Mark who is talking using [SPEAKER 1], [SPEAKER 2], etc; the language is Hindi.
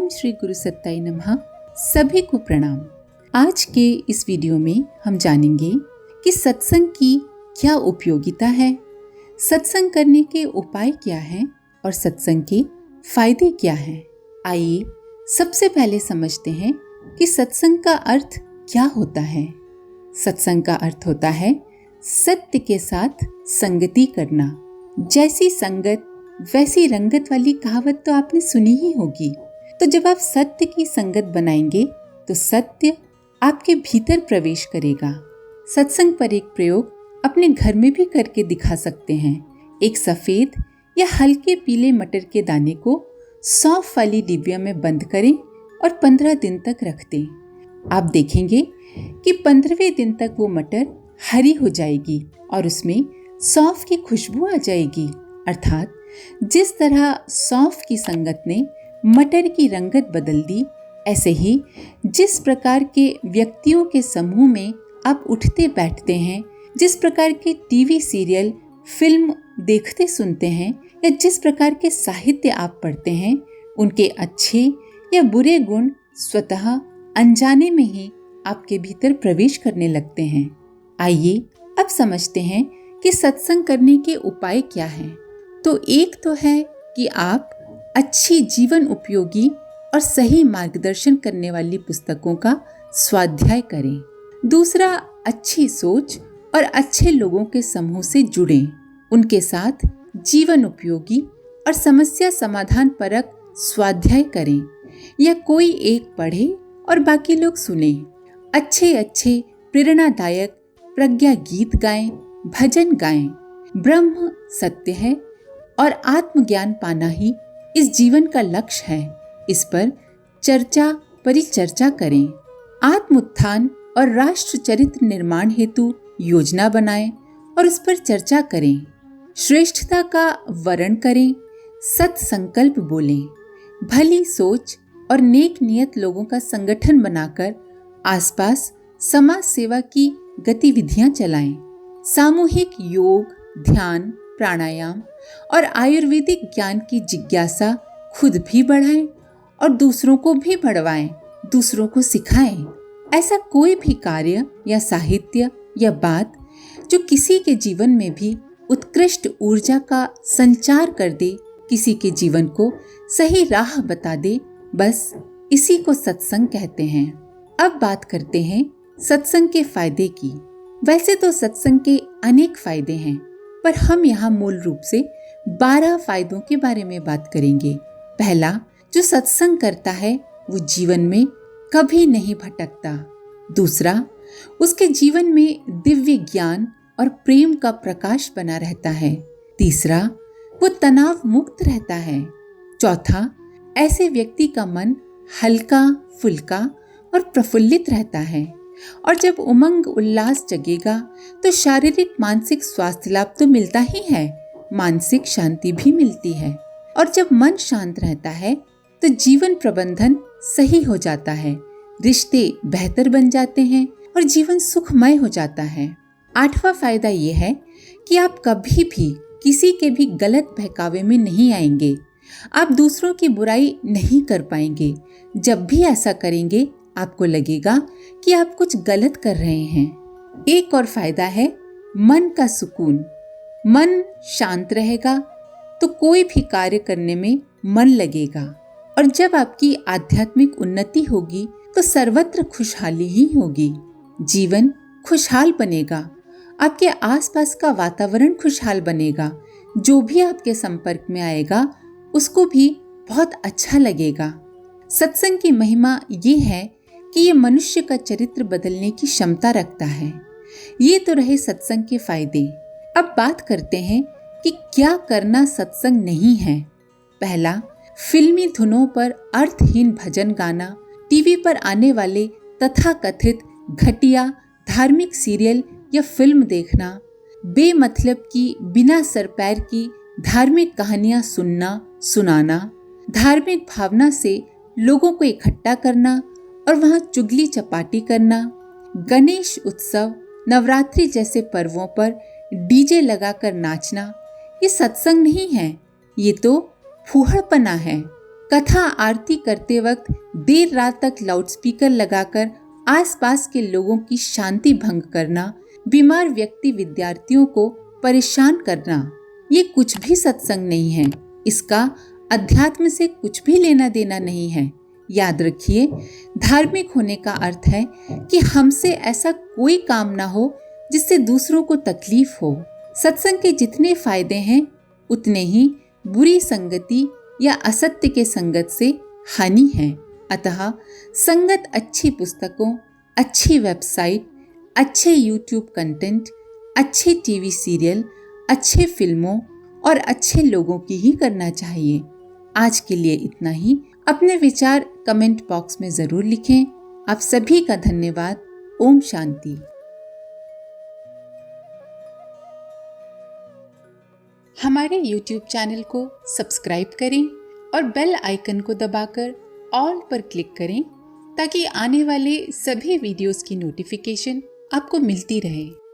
[SPEAKER 1] ओम श्री गुरु सत्ताई नमः। सभी को प्रणाम। आज के इस वीडियो में हम जानेंगे कि सत्संग की क्या उपयोगिता है, सत्संग करने के उपाय क्या हैं और सत्संग के फायदे क्या हैं। आइए सबसे पहले समझते हैं कि सत्संग का अर्थ क्या होता है। सत्संग का अर्थ होता है सत्य के साथ संगति करना। जैसी संगत वैसी रंगत वाली कहावत तो आपने सुनी ही होगी। तो जब आप सत्य की संगत बनाएंगे तो सत्य आपके भीतर प्रवेश करेगा। सत्संग पर एक प्रयोग अपने घर में भी करके दिखा सकते हैं। एक सफेद या हल्के पीले मटर के दाने को सौंफ वाली डिबिया में बंद करें और 15 दिन तक रख दें। आप देखेंगे कि 15वें दिन तक वो मटर हरी हो जाएगी और उसमें सौंफ की खुशबू आ जाएगी। अर्थात जिस तरह सौंफ की संगत ने मटर की रंगत बदल दी, ऐसे ही जिस प्रकार के व्यक्तियों के समूह में आप उठते बैठते हैं, जिस प्रकार के टीवी सीरियल फिल्म देखते सुनते हैं या जिस प्रकार के साहित्य आप पढ़ते हैं, उनके अच्छे या बुरे गुण स्वतः अनजाने में ही आपके भीतर प्रवेश करने लगते हैं। आइए अब समझते हैं कि सत्संग करने के उपाय क्या हैं। तो एक तो है कि आप अच्छी जीवन उपयोगी और सही मार्गदर्शन करने वाली पुस्तकों का स्वाध्याय करें। दूसरा, अच्छी सोच और अच्छे लोगों के समूह से जुड़ें। उनके साथ जीवन उपयोगी और समस्या समाधान परक स्वाध्याय करें या कोई एक पढ़े और बाकी लोग सुने। अच्छे प्रेरणादायक प्रज्ञा गीत गाएं, भजन गाएं। ब्रह्म सत्य है और आत्मज्ञान पाना ही इस जीवन का लक्ष्य है। इस पर परिचर्चा करें। आत्म उत्थान और राष्ट्र चरित्र निर्माण हेतु योजना बनाएं और उस पर चर्चा करें। श्रेष्ठता का वर्ण करें, सत संकल्प बोलें। भली सोच और नेक नियत लोगों का संगठन बनाकर आसपास समाज सेवा की गतिविधियां चलाएं। सामूहिक योग, ध्यान, प्राणायाम और आयुर्वेदिक ज्ञान की जिज्ञासा खुद भी बढ़ाएं और दूसरों को भी बढ़वाएं, दूसरों को सिखाएं। ऐसा कोई भी कार्य या साहित्य या बात जो किसी के जीवन में भी उत्कृष्ट ऊर्जा का संचार कर दे, किसी के जीवन को सही राह बता दे, बस इसी को सत्संग कहते हैं। अब बात करते हैं सत्संग के फायदे की। वैसे तो सत्संग के अनेक फायदे हैं, पर हम यहाँ मूल रूप से 12 फायदों के बारे में बात करेंगे। पहला, जो सत्संग करता है वो जीवन में कभी नहीं भटकता। दूसरा, उसके जीवन में दिव्य ज्ञान और प्रेम का प्रकाश बना रहता है। तीसरा, वो तनाव मुक्त रहता है। चौथा, ऐसे व्यक्ति का मन हल्का फुल्का और प्रफुल्लित रहता है और जब उमंग उल्लास जगेगा तो शारीरिक मानसिक स्वास्थ्य लाभ तो मिलता ही है, मानसिक शांति भी मिलती है। और जब मन शांत रहता है तो जीवन प्रबंधन सही हो जाता है, रिश्ते बेहतर बन जाते हैं और जीवन सुखमय हो जाता है। 8वां फायदा ये है कि आप कभी भी किसी के भी गलत बहकावे में नहीं आएंगे। आप दूसरों की बुराई नहीं कर पाएंगे। जब भी ऐसा करेंगे आपको लगेगा कि आप कुछ गलत कर रहे हैं। एक और फायदा है मन का सुकून। मन शांत रहेगा तो कोई भी कार्य करने में मन लगेगा और जब आपकी आध्यात्मिक उन्नति होगी तो सर्वत्र खुशहाली ही होगी। जीवन खुशहाल बनेगा, आपके आसपास का वातावरण खुशहाल बनेगा। जो भी आपके संपर्क में आएगा उसको भी बहुत अच्छा लगेगा। सत्संग की महिमा ये है कि ये मनुष्य का चरित्र बदलने की क्षमता रखता है। ये तो रहे सत्संग के फायदे। अब बात करते हैं कि क्या करना सत्संग नहीं है। पहला, फिल्मी धुनों पर अर्थहीन भजन गाना, टीवी पर आने वाले तथाकथित घटिया धार्मिक सीरियल या फिल्म देखना, बेमतलब की बिना सर पैर की धार्मिक कहानियां सुनना सुनाना, धार्मिक भावना से लोगों को इकट्ठा करना और वहां चुगली चपाटी करना, गणेश उत्सव, नवरात्रि जैसे पर्वों पर डीजे लगाकर नाचना, ये सत्संग नहीं है, ये तो फूहड़पना है। कथा आरती करते वक्त देर रात तक लाउडस्पीकर लगाकर आसपास के लोगों की शांति भंग करना, बीमार व्यक्ति विद्यार्थियों को परेशान करना, ये कुछ भी सत्संग नहीं है। इसका अध्यात्म से कुछ भी लेना देना नहीं है। याद रखिए, धार्मिक होने का अर्थ है कि हमसे ऐसा कोई काम ना हो जिससे दूसरों को तकलीफ हो। सत्संग के जितने फायदे हैं उतने ही बुरी संगति या असत्य के संगत से हानि है। अतः संगत अच्छी पुस्तकों, अच्छी वेबसाइट, अच्छे यूट्यूब कंटेंट, अच्छे टीवी सीरियल, अच्छे फिल्मों और अच्छे लोगों की ही करना चाहिए। आज के लिए इतना ही। अपने विचार कमेंट बॉक्स में जरूर लिखें। आप सभी का धन्यवाद। ओम शांति। हमारे YouTube चैनल को सब्सक्राइब करें और बेल आइकन को दबाकर ऑल पर क्लिक करें ताकि आने वाले सभी वीडियोस की नोटिफिकेशन आपको मिलती रहे।